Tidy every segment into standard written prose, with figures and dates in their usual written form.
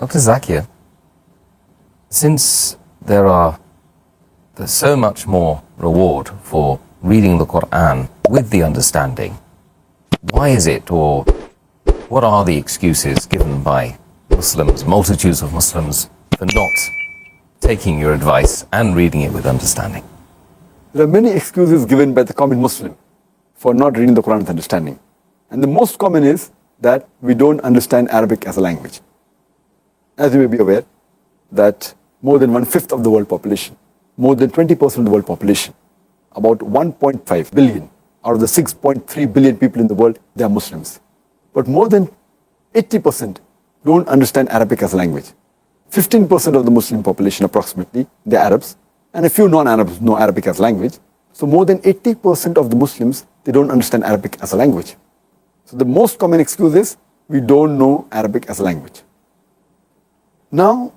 Dr. Zakir, since there's so much more reward for reading the Qur'an with the understanding, why is it, or what are the excuses given by Muslims, multitudes of Muslims, for not taking your advice and reading it with understanding? There are many excuses given by the common Muslim for not reading the Quran with understanding. And the most common is that we don't understand Arabic as a language. As you may be aware, that more than 1/5 of the world population, more than 20% of the world population, about 1.5 billion out of the 6.3 billion people in the world, they are Muslims. But more than 80% don't understand Arabic as a language. 15% of the Muslim population approximately, they're Arabs, and a few non-Arabs know Arabic as language. So more than 80% of the Muslims, they don't understand Arabic as a language. So the most common excuse is, we don't know Arabic as a language. Now,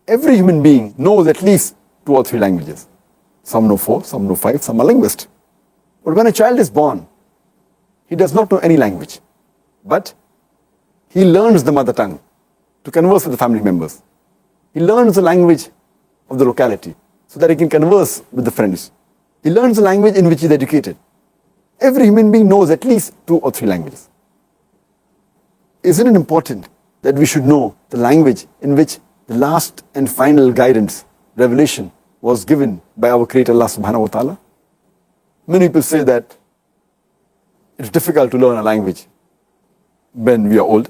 every human being knows at least 2 or 3 languages. Some know 4, some know 5, some are linguists. But when a child is born, he does not know any language. But he learns the mother tongue to converse with the family members. He learns the language of the locality so that he can converse with the friends. He learns the language in which he is educated. Every human being knows at least 2 or 3 languages. Isn't it important that we should know the language in which the last and final guidance, revelation, was given by our Creator Allah subhanahu wa ta'ala? Many people say that it's difficult to learn a language when we are old.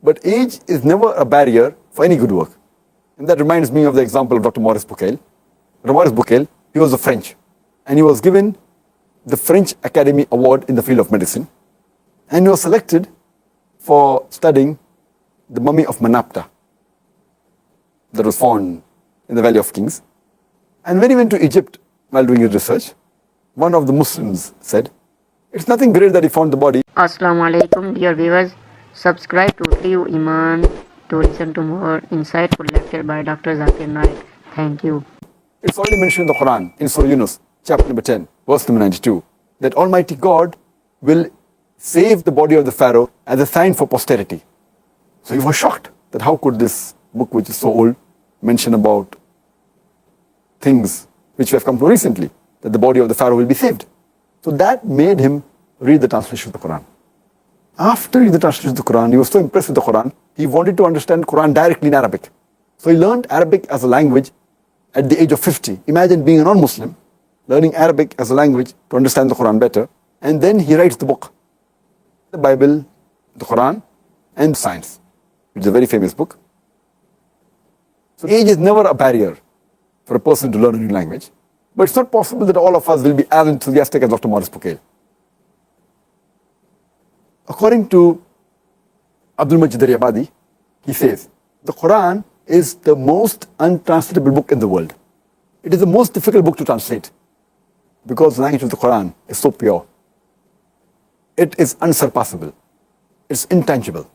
But age is never a barrier for any good work. And that reminds me of the example of Dr. Maurice Bucaille. Dr. Maurice Bucaille, he was a French. And he was given the French Academy Award in the field of medicine. And he was selected for studying the mummy of Manapta that was found in the Valley of Kings. And when he went to Egypt while doing his research, one of the Muslims said, it's nothing great that he found the body. Assalamu alaikum, dear viewers. Subscribe to Live Iman to listen to more insightful lecture by Dr. Zakir Naik. Thank you. It's already mentioned in the Quran, in Surah Yunus, chapter number 10, verse number 92, that Almighty God will save the body of the Pharaoh as a sign for posterity. So he was shocked that how could this book, which is so old, mention about things which we have come to recently, that the body of the Pharaoh will be saved. So that made him read the translation of the Quran. After reading the translation of the Quran, he was so impressed with the Quran, he wanted to understand Quran directly in Arabic. So he learned Arabic as a language at the age of 50. Imagine being a non-Muslim, learning Arabic as a language to understand the Quran better, and then he writes the book, the Bible, the Quran, and science, which is a very famous book. So age is never a barrier for a person to learn a new language, but it's not possible that all of us will be as enthusiastic as Dr. Maurice Bucaille. According to Abdul Majid Riyabadi, he says, the Quran is the most untranslatable book in the world. It is the most difficult book to translate because the language of the Quran is so pure. It is unsurpassable. It's intangible.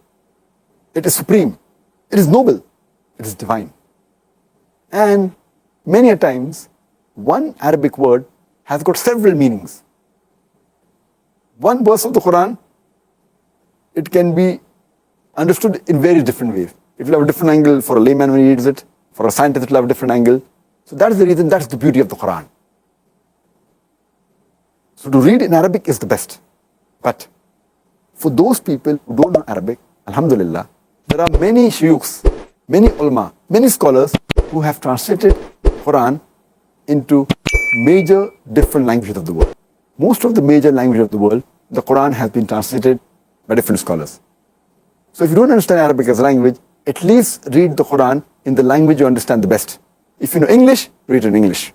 It is supreme. It is noble. It is divine. And many a times, one Arabic word has got several meanings. One verse of the Quran, it can be understood in very different ways. It will have a different angle for a layman when he reads it. For a scientist, it will have a different angle. So that is the reason, that's the beauty of the Quran. So to read in Arabic is the best. But for those people who don't know Arabic, alhamdulillah, there are many shuyukhs, many ulama, many scholars who have translated Quran into major different languages of the world. Most of the major languages of the world, the Quran has been translated by different scholars. So if you don't understand Arabic as a language, at least read the Quran in the language you understand the best. If you know English, read it in English.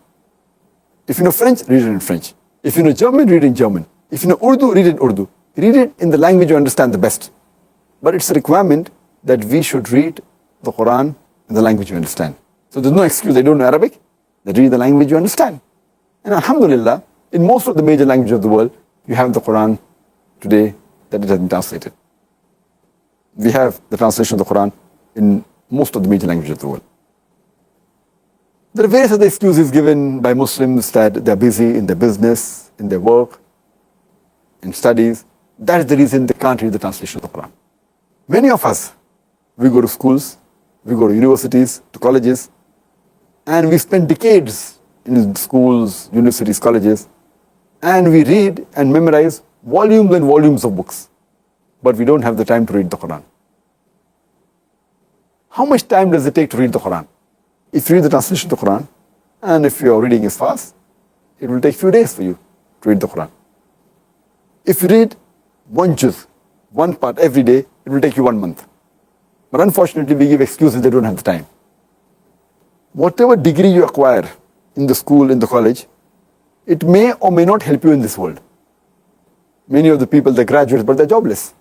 If you know French, read it in French. If you know German, read it in German. If you know Urdu, read it in Urdu. Read it in the language you understand the best. But it's a requirement that we should read the Quran in the language you understand. So there's no excuse, they don't know Arabic, they read the language you understand. And alhamdulillah, in most of the major languages of the world, you have the Quran today that it has been translated. We have the translation of the Quran in most of the major languages of the world. There are various other excuses given by Muslims that they're busy in their business, in their work, in studies. That is the reason they can't read the translation of the Quran. Many of us, we go to schools, we go to universities, to colleges, and we spend decades in schools, universities, colleges, and we read and memorize volumes and volumes of books, but we don't have the time to read the Quran. How much time does it take to read the Quran? If you read the translation of the Quran, and if your reading is fast, it will take a few days for you to read the Quran. If you read one juz, one part every day, it will take you 1 month. But unfortunately, we give excuses they don't have the time. Whatever degree you acquire in the school, in the college, it may or may not help you in this world. Many of the people, they graduate, but they're jobless.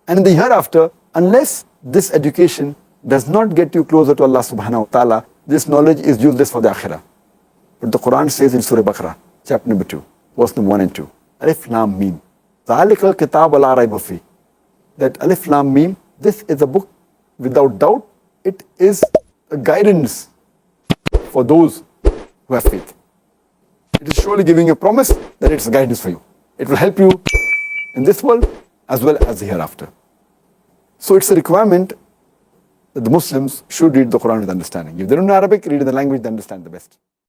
And in the hereafter, unless this education does not get you closer to Allah subhanahu wa ta'ala, this knowledge is useless for the akhirah. But the Quran says in Surah Baqarah, chapter number 2, verse number 1 and 2, Alif Lam Mim, ذَلِكَ الْكِتَابُ لَا رَيْبَ فِيهِ. That Alif Lam Mim, this is a book without doubt. It is a guidance for those who have faith. It is surely giving a promise that it's a guidance for you. It will help you in this world as well as the hereafter. So it's a requirement that the Muslims should read the Quran with understanding. If they don't know Arabic, read in the language they understand the best.